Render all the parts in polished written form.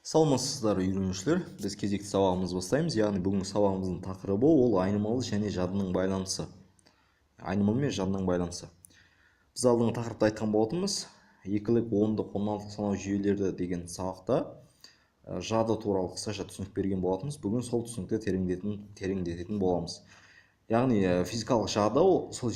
Саламатсыздар үйренушілер, біз кезекті сабағымызды бастаймыз. Яғни бүгінгі сабағымыздың тақырыбы ол айнымалы және жадының байланысы. Айнымалы мен жадының байланысы. Біз алдыңғы тақырыпта айтқан болатынбыз. Екілік, ондық, 16 санау жүйелері деген сабақта жады туралы қысқаша түсінік берген болатынбыз. Бүгін сол түсінікті тереңдететін боламыз. Яғни физикалық жады сол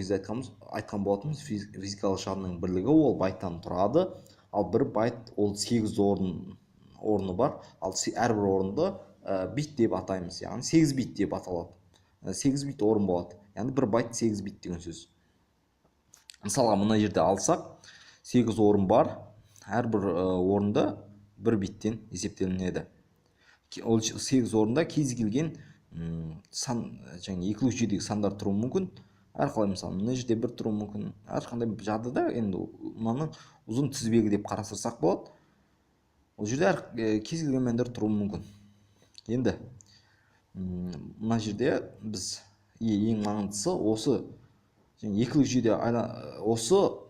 кезде айтқан болатынбыз. Физикалық жадының бірлігі ол байттан тұрады. Ал бір байт ол 8 орны бар, ал әрбір орынды бит деп атаймыз, яғни 8 бит деп аталады. 8 бит орын болады, яғни бір байт 8 бит деген сөз. Мысалға мына жерде алсақ 8 орын бар, әрбір орында бір биттен есептелінеді. Ол 8 орында кез келген сан, және екілік жүйедегі сандар тұруы мүмкін. Әрқалай мысалы мына жерде бір тұруы мүмкін. Әрқандай жадыда енді мынаны ұзын тізбегі деп қарастырсақ болады. Ол жерде кез келген мәндер тұруы мүмкін. Енді мына жерде біз ең маңыздысы осы екілік жүйеде осы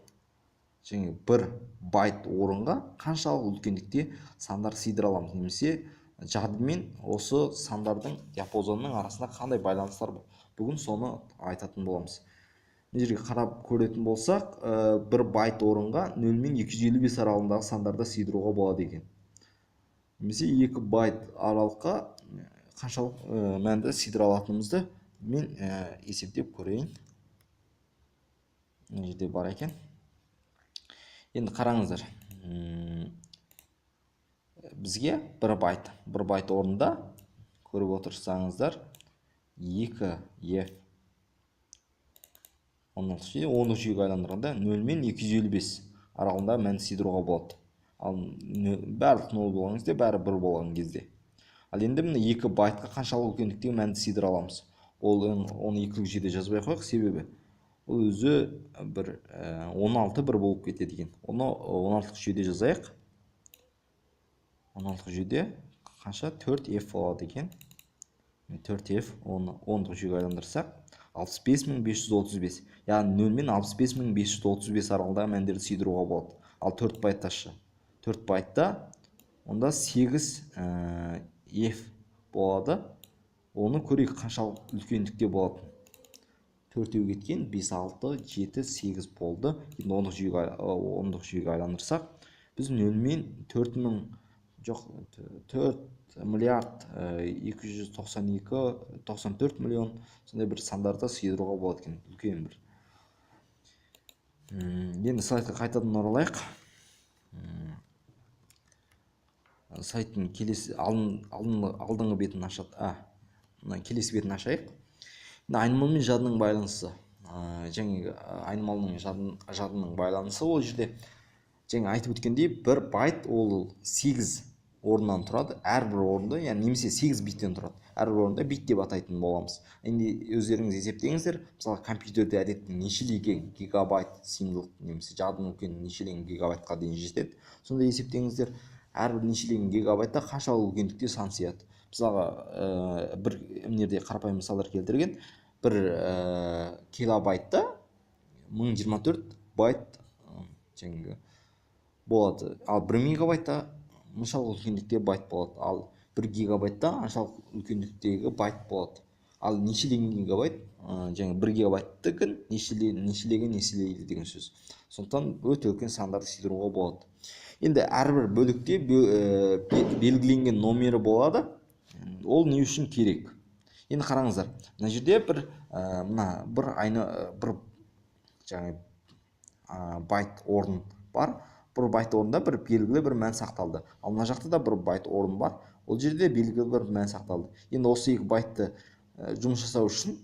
бір байт орынға қаншалық үлкендікте сандар сыйдыра аламыз, немесе жадымен осы сандардың диапазонының арасында қандай байланыстар бар. Бүгін соны айтатын боламыз. Мына жерге қарап көретін болсақ, бір байт орынға 0 мен 255 аралығындағы сандарды сыйдыруға болады екен. Немесе 2 байт аралыққа қаншалық мәнді сыйдыра алатынымызды мен есептеп көрейін. Мына жерде бар екен. Енді қараңыздар, бізге бір байт орнында көріп отырсаңыздар 2F 10 жүйеге айландырғанда 0 мен 255 аралығында мән сыйдыруға болады. Ал барлық 0 болған кезде, бәрі 1 болған кезде. Ал енді міне 2 байтқа қаншалық үлкендіктегі мәнді сыйдыра аламыз. Оны екілік жүйеде жазбай қойық, себебі ол өзі 16 1 болып кетеді екен. Оны 16 жүйеде жазайық. 16 жүйеде қанша? 4F болады екен. 4F, оны 10 жүйеге айландырсақ 65535. Яғни 0 мен 65535 аралығындағы мәндерді сыйдыруға болады. Ал 4 байтташы. 4 байтта онда 8F болады. Оны көрейік қаншалық үлкендікте болады. 4-еу кеткен 5, 6, 7, 8 болды. Енді 10 жүйеге айландырсақ, біз 0 мен 4 миллиард 292 94 миллион сондай бір сандарды сыйдыруға болады екен, үлкен бір. Енді сайтқа қайтадан оралайық. Сайттың алдыңғы бетін келесі бетін ашайық. Айнымалы мен жадының байланысы. Айнымалы мен жадының байланысы ол жерде жаңа айтып өткендей, бір байт ол 8 орыннан тұрады. Әрбір орынды, яғни немесе 8 биттен тұрады. Әрбір орында бит деп атайтын боламыз. Енді өздеріңіз есептеңіздер. Мысалы компьютерде әдетте нешелеген гигабайт символ немесе жадының үлкені нешелеген гигабайтқа дейін жетеді. Сонда есептеңіздер, әрбір нешелеген гигабайтта қаншалық үлкендікте сан сыяды. Мысалға бір мынерде қарапайым мысалдар келтірген, бір килобайтта 1024 байт болады. Ал 1 мегабайтта мұншалық үлкендікте байт болады. Ал 1 гигабайтта қаншалық үлкендіктегі байт болады. Ал нешелеген гигабайт, 1 гигабайттыкін нешелейді деген сөз. Сондықтан өте үлкен сандарды сыйдыруға болады. Енді әрбір бөлікте белгіленген номері болады. Ол не үшін керек? Енді қараңыздар, мына жерде бір байт орын бар. Бір байт орында бір белгілі бір мән сақталды. Ал мына жақта да бір байт орын бар. Ол жерде белгілі бір мән сақталды. Енді осы 2 байтты жұмыс жасау үшін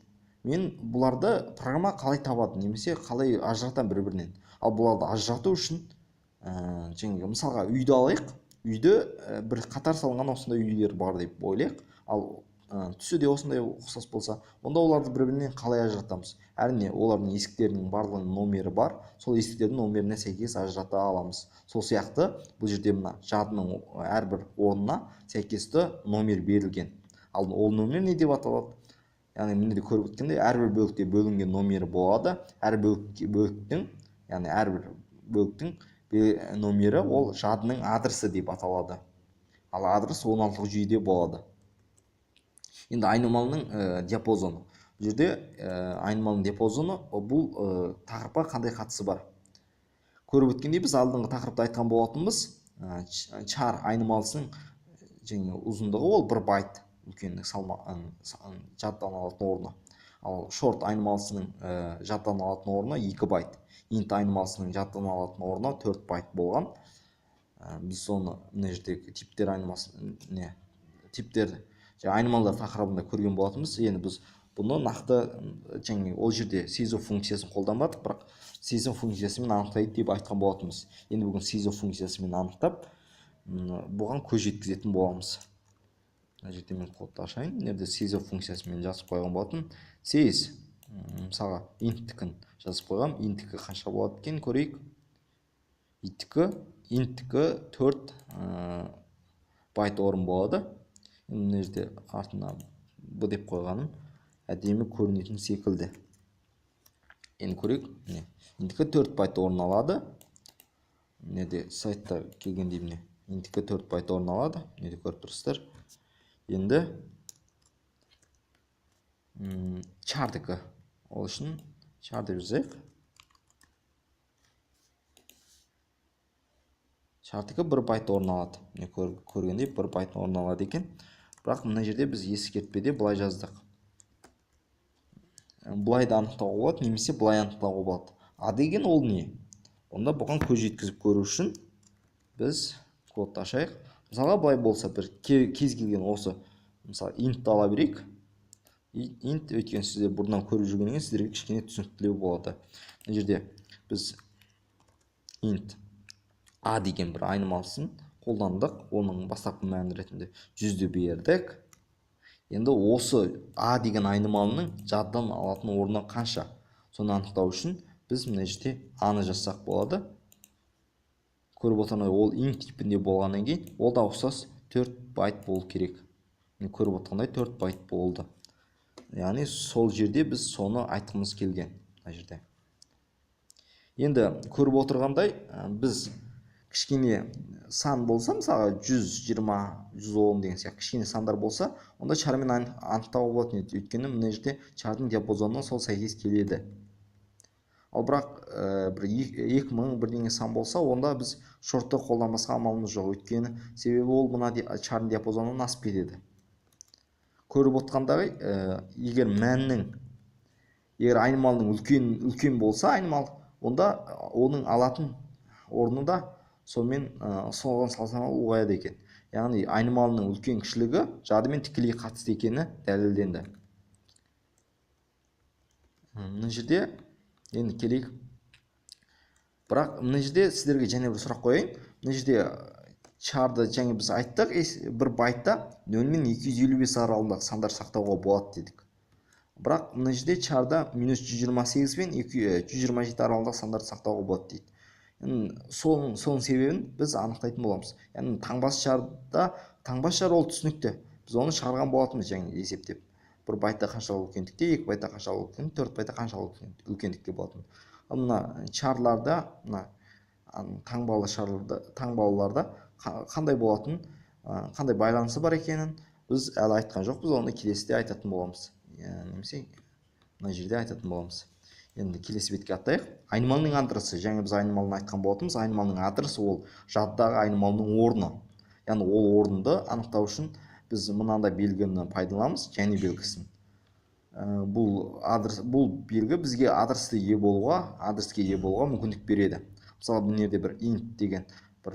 мен бұларды программа қалай табады, немесе қалай ажыратам бір-бірінен. Ал бұларды ажырату үшін мысалға үйді алайық. Үйде бір қатар салынған осындай үйлер бар деп ойлайық. Ал түсі де осындай ұқсас болса, онда оларды бір-бірінен қалай ажыратамыз? Әрине, олардың есіктерінің барлығының номері бар. Сол есіктердің номеріне сәйкес ажырата аламыз. Сол сияқты бұл жерде мына жадының әрбір орнына сәйкесті номер берілген. Ал ол номер не деп аталады? Яғни міне де көріп өткендей, әрбір бөлікте бөлінген номері болады. Әрбір бөліктің номері ол жадының адресі деп аталады. ал адрес 16 жүйеде болады. Енді айнымалының диапазоны. Бұл жерде айнымалының диапазоны бұл тақырыпқа қандай қатысы бар? Көріп өткендей біз алдыңғы тақырыпта айтқан болатынбыз, чар айнымалысының ұзындығы ол 1 байт, үлкендік жадыдан алатын орны. Ал шорт айнымалысының жадыдан алатын орны 2 байт. Int айнымалысының жадыдан алатын орны 4 байт болған. Біз соны мына жердегі типтер айнымалдар тақырыбында көрген болатынбыз. Енді біз бұны нақты ол жерде сезу функциясын қолданбадық, бірақ сезу функциясымен анықтайды деп айтқан болатынбыз. Енді бүгін сезу функциясымен анықтап, бұған көз жеткізетін боламыз. Мына жерде мен кодты ашайын. Мына жерде сезу функциясымен жазып қойған болатын. Сез, мысалға int-тікін жазып қойғам. Int-тікі қанша болады екен көрейік. Int-тікі 4 байт орын болады. Мына жерде артына b деп қойғаным әдемі көрінетін секілді. Енді көрейік. Int-тікі 4 байт орын алады. Мына жерде сайтта келгенде міне int-тікі 4 байт орын алады. Мына жерде көріп тұрсыздар. Енді char-дікі, ол үшін char деп жазайық. Char-дікі 1 байт орын алады. Міне көргенде 1 байт орын алады екен. Бірақ мына жерде біз ескертпеде былай жаздық. Былай да анықтауға болады, немесе былай анықтауға болады. А деген ол не? Онда бұған көз жеткізіп көру үшін біз кодты ашайық. Мысалға былай болса, бір кез келген осы, мысалы int ала берейік. Int өйткені сіздер бұрыннан көріп жүргеннен сіздерге кішкене түсініктілеу болады. Мына жерде біз int a деген бір айнымалысын қолдандық. Оның бастапқы мәні ретінде 100-ді бердік. Енді осы a деген айнымалының жадыдан алатын орны қанша? Соны анықтау үшін біз мына жерде a-ны жазсақ болады. Көріп отырғандай ол int типінде болғаннан кейін, ол да ұқсас 4 байт болу керек. Көріп отырғандай 4 байт болды. Яғни сол жерде біз соны айтқымыз келген. Мына жерде. Енді көріп отырғандай біз кішкене сан болса, мысалы 120, 110 деген сияқты кішкене сандар болса, онда чармен анықтауға болатын еді. Өйткені мына жерде чардың диапазонына сол сәйкес келеді. Ал бірақ бір 2000 бірдеңе сан болса, онда біз шортты қолданбасқа амалымыз жоқ. Өйткені себебі ол мына чардың диапазонынан асып кетеді. Көріп отқандай, егер айнымалының үлкен болса айнымал, онда оның алатын орны да сонымен соған салыстырмалы ұлғаяды екен. Яғни айнымалының үлкен кішілігі жадымен тікелей қатысты екені дәлелденді. Мына жерде енді келейік. Бірақ мына жерде сіздерге және бір сұрақ қояйын. Мына жерде чарды және біз айттық, 1 байтта 0 мен 255 аралығындағы сандар сақтауға болады дедік. Бірақ мына жерде чарда -128 мен 127 аралығындағы сандарды сақтауға болады дейді. Соның себебін біз анықтайтын боламыз. Яғни таңбас шар ол түсінікті. Біз оны шығарған болатымыз және есептеп. 1 байтта қаншалық үлкендікте, 2 байтта қаншалық үлкендікте, 4 байтта қаншалық үлкендікте болатын. Ал мына чарларда, мына таңбаларда қандай болатын, қандай байланысы бар екенін біз әлі айтқан жоқпыз, оны келесіде айтатын боламыз. Немесе мына жерде айтатын боламыз. Енді келесі бетке аттайық. Айнымалының адресі, және біз айнымалын айтқан болатымыз, айнымалының адресі ол жадыдағы айнымалының орны. Яғни ол орынды анықтау үшін біз мынандай белгіні пайдаланамыз, және белгісін. Бұл белгі бізге адреске ие болуға мүмкіндік береді. Мысалы, бұл жерде бір int деген бір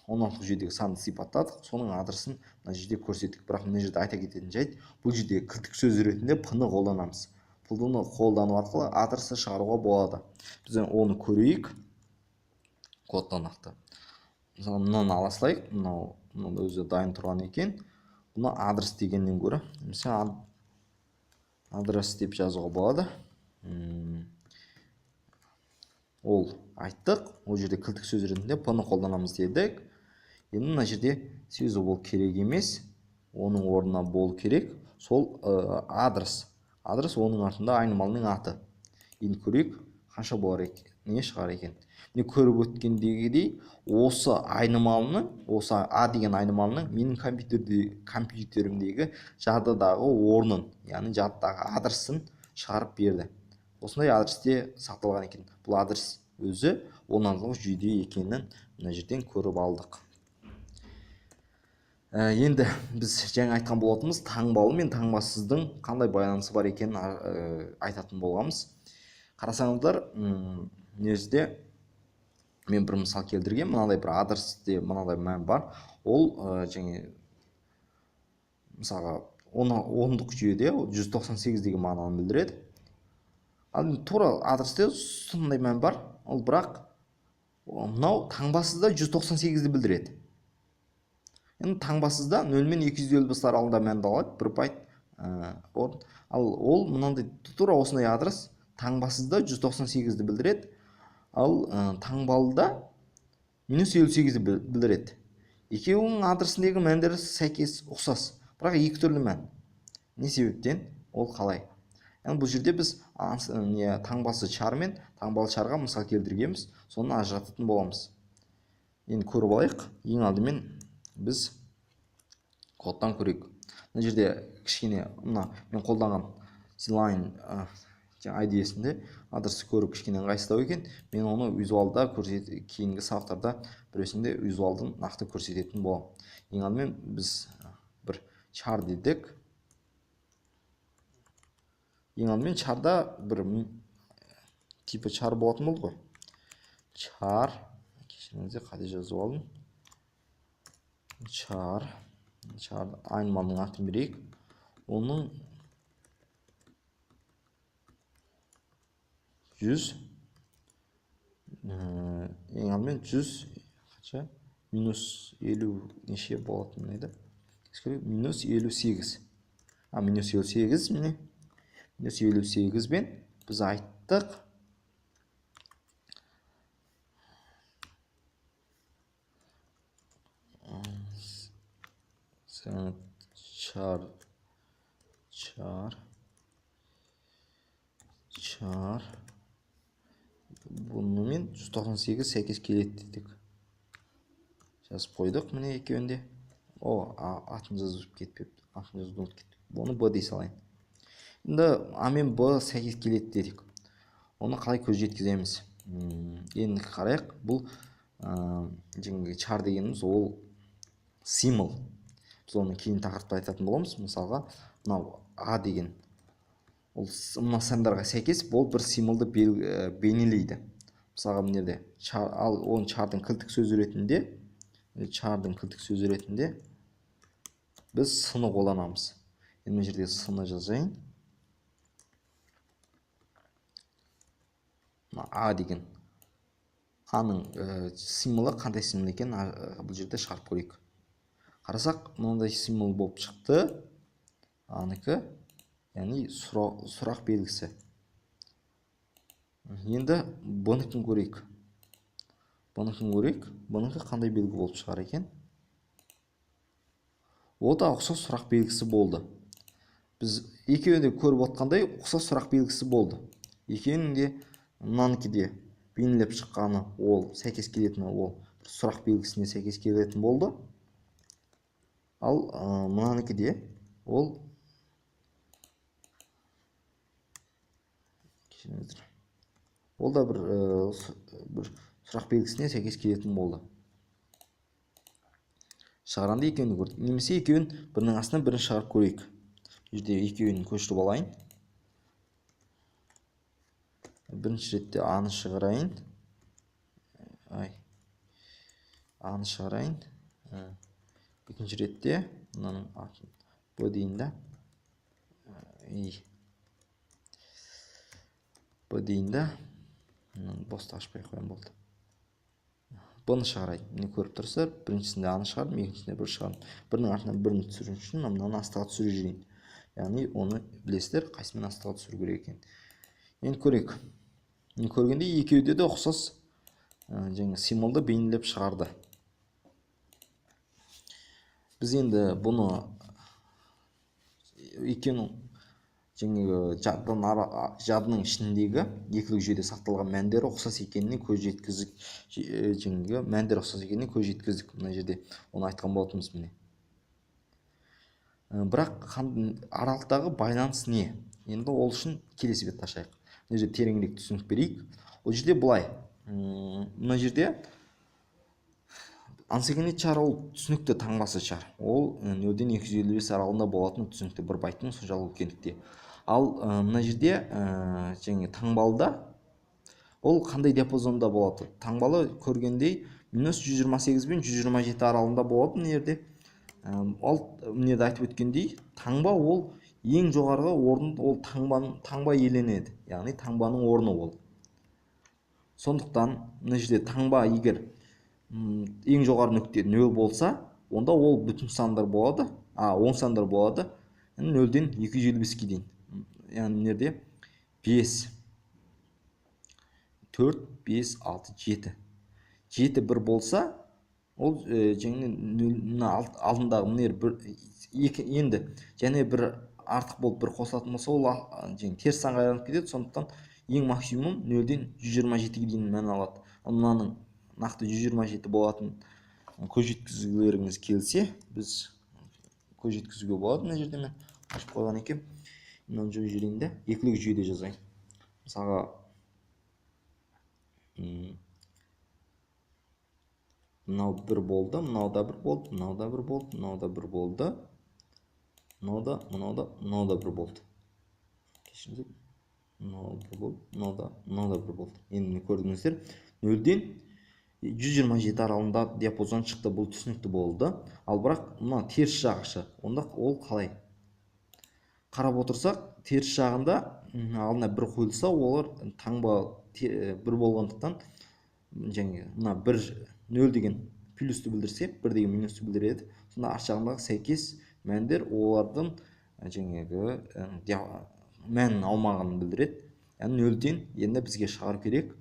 16 жүйедегі санды сипаттадық, соның адресін мына жерде көрсеттік. Бірақ мына жерде айта кететін жайт, бұл жерде кілттік сөз ретінде p-ны қолданамыз. P-ны қолдану арқылы адресті шығаруға болады. Біз оны көрейік. Кодтан нақты. Мысалы, мынаны ала салайық. Мынау өзі дайын тұрған екен. Бұны адрес дегеннен гөрі, мысалы адрес деп жазуға болады. Ол айттық. Ол жерде кілттік сөз ретінде p-ны қолданамыз дедік. Енді мына жерде сезу бол керек емес, оның орнына бол керек. Сол адрес оның артында айнымалының аты. Енді көрейік, қанша болар екен. не шығар екен. Міне көріп өткендегідей осы айнымалының, осы А деген айнымалының менің компьютерімдегі жадыдағы орнын, яғни жадыдағы адресін шығарып берді. Осындай адресте сақталған екен. Бұл адрес өзі орнатылған жүйеде екенін мына жерден көріп алдық. Енді біз жаңа айтқан болатынымыз таңбалы мен таңбасыздың қандай байланысы бар екенін айтатын болғанбыз. Қарасаңыздар, мына жерде мен бір мысал келтірген, мынандай бір адресте мынандай мән бар. Ол жаңа мысалға ондық жүйеде 198 деген мағынаны білдіреді. Ал тура адресте сондай мән бар. Ол бірақ мынау таңбасызда 198-ді білдіреді. Енді таңбасызда 0 мен 250 аралығында мәнді алады, 1 байт. Ал ол мынандай тура осындай адрес таңбасызда 198-ді білдіреді. Ал таңбалыда -58-ді білдіреді. Екеуінің адресіндегі мәндері сәйкес ұқсас, бірақ екі түрлі мән. Не себептен? Ол қалай? Яғни бұл жерде біз таңбасы чар мен таңбалы чарға мысал келтіргенбіз, соны ажырататын боламыз. Енді көріп алайық. Ең алдымен біз кодтан көрейік. Мына жерде кішкене мен қолданған Zline IDE-сінде адресті көру кішкене ыңғайсыздау екен. Мен оны визуалда кейінгі сабақтарда біреусінде визуалдың нақты көрсететін боламын. Ең алдымен біз бір char дедік. Ең алдымен charда бір типі char болатын болды ғой. Char, кешіріңіздер, қате жазып алдым. Char айнымалының атын берейік. Оның 100 ең алдымен 100 -50 неше болатын еді? -58. -58 міне. -58 бен біз айттық. Char бұнымен 198 сәйкес келеді дедік. Жазып қойдық міне екеуінде. Атын жазып кетпепті. Атын жазып ұмытып кеттік. Оны Б дей салайын. Енді А мен Б сәйкес келеді дедік. Оны қалай көз жеткіземіз? Енді қарайық. Бұл жаңағы чар дегеніміз ол символ. Біз оны кейін тақырыпта айтатын боламыз. Мысалға, мынау А деген ол мына сандарға сәйкес бұл бір символды бейнелейді. Мысалға мынерде ал оның чардың кілттік сөзі ретінде біз сыны қолданамыз. Енді мына жерде сыны жазайын. А деген Аның символы қандай символ екенін бұл жерде шығарып көрейік. Қарасақ, мынандай символ болып шықты. Аныкі, яғни сұрақ белгісі. Енді бұныкін көрейік. Бұныкі қандай белгі болып шығар екен? О да ұқсас сұрақ белгісі болды. Біз екеуінде көріп отқандай ұқсас сұрақ белгісі болды. Екеуінің де мынаныкі де бейнелеп шыққаны ол сәйкес келетіні ол сұрақ белгісіне сәйкес келетін болды. Ал мынаныкі де ол да бір сұрақ белгісіне сәйкес келетін болды. Шығаранды екеуін көрдік. Немесе екеуін бірінің астынан бірін шығарып көрейік. Жерде екеуін көшіріп алайын. Бірінші ретте Аны шығарайын. Екінші ретте мынаның атын Б дейін да. Б дейін да. Босты ашпай қойын болды. Бұны шығарайын. Мені көріп тұрсыздар. Біріншісінде Аны шығардым, екіншісінде бір шығардым. Бірінің артынан бірін түсіру үшін мынаны астыға түсіріп жіберейін. Яғни оны білесіздер, қайсымен астыға түсіру керек екен. Енді көрейік. Мен көргенде екеуде де ұқсас жаңа символды бейнелеп шығарды. Біз енді бұны екеуінің жаңағы жадының ішіндегі екілік жүйеде сақталған мәндері ұқсас екеніне көз жеткіздік. Жаңағы мәндер ұқсас екеніне көз жеткіздік. Мына жерде оны айтқан болатынбыз міне. Бірақ аралықтағы байланыс не? Енді ол үшін келесі бетті ашайық. Мына жерде тереңірек түсінік берейік. Ол жерде былай. Мына жерде ансегнет чар ол түсінікті таңбасы чар. Ол 0-ден 255 аралығында болатын түсінікті бір байттың соншалық үлкендікте. Ал мына жерде жаңағы таңбалыда ол қандай диапазонда болады? Таңбалы көргендей -128 пен 127 аралығында болады мына жерде. Ал міне айтып өткендей, таңба ол ең жоғарғы орын, ол таңба иеленеді. Яғни таңбаның орны ол. Сондықтан мына жерде таңба егер ең жоғары нүкте 0 болса, онда ол бүтін сандар болады, оң сандар болады. 0-ден 255-ке дейін. Яғни мына жерде 5, 4, 5, 6, 7. 7 1 болса, ол алдындағы енді және бір артық болып бір қосылатын болса, ол теріс санға айналып кетеді. Сондықтан ең максимум 0-ден 127-ге дейін мән алады. Мынаның нақты 127 болатын көз жеткізулеріңіз келсе, біз көз жеткізуге болады. Мына жерде мен ашып қойған екен. Мынаны жойып жіберейін де, екілік жүйеде жазайын. Мысалға мынау 1 болды, мынау да 1 болды, мынау да 1 болды, мынау да 1 болды. Мынау да 1 болды. Кешіріңіздер. Мынау 1 болды, мынау да 1 болды. Енді көрдіңіздер, 0-ден 127 аралығында диапазон шықты, бұл түсінікті болды. Ал бірақ мына теріс жағы, онда ол қалай? Қарап отырсақ, теріс жағында алдына 1 қойылса, олар таңба 1 болғандықтан, жаңағы мына 0 деген плюсті білдірсе, 1 деген минусты білдіреді. Сонда арт жағындағы сәйкес мәндер олардың жаңағы мән аумағын білдіреді. Яғни 0-ден енді бізге шығару керек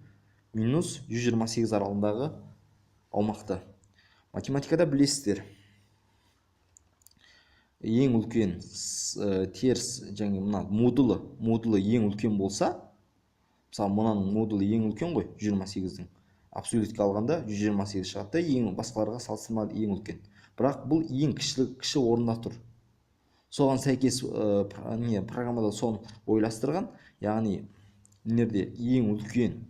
-128 аралығындағы аумақты. Математикада білесіздер, ең үлкен теріс жаңағы мына модулы ең үлкен болса, мысалы мынаның модулы ең үлкен ғой, 128-дің. Абсолютке алғанда 128 шығады, ең басқаларға салыстырмалы ең үлкен. Бірақ бұл ең кіші орында тұр. Соған сәйкес программада соны ойластырған. Яғни мынерде ең үлкен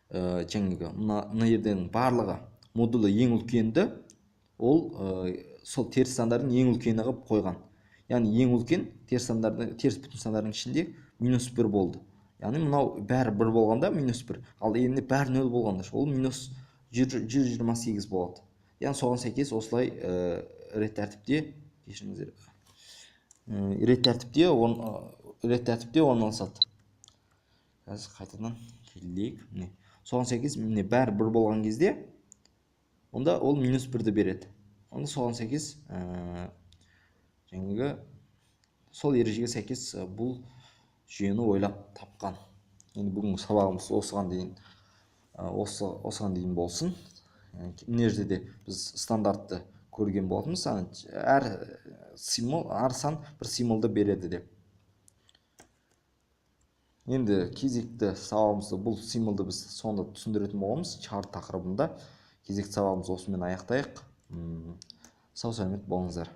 жаңағы мына жерден барлығы модулы ең үлкенді, ол сол теріс сандардың ең үлкені қылып қойған. Яғни ең үлкен теріс бүтін сандардың ішінде -1 болды. Яғни мынау бәрі 1 болғанда -1. Ал енді бәрі 0 болғанда ол -128 болады. Яғни соған сәйкес осылай рет тәртіпте, кешіріңіздер, рет тәртіпте орналасады. Қазір қайтадан келейік. Соған сәйкес бәрі 1 болған кезде, онда ол -1-ді береді. Онда соған сәйкес жаңағы сол ережеге сәйкес бұл жүйені ойлап тапқан. Енді бүгінгі сабағымыз осыған дейін болсын. Мына жерде біз стандартты көрген болатынбыз. Әр сан бір символды береді деп. Енді кезекті сабағымызда бұл символды біз сонда түсіндіретін боламыз. Чар тақырыбында кезекті сабағымыз осымен аяқтайық. Сау-саламат болыңыздар.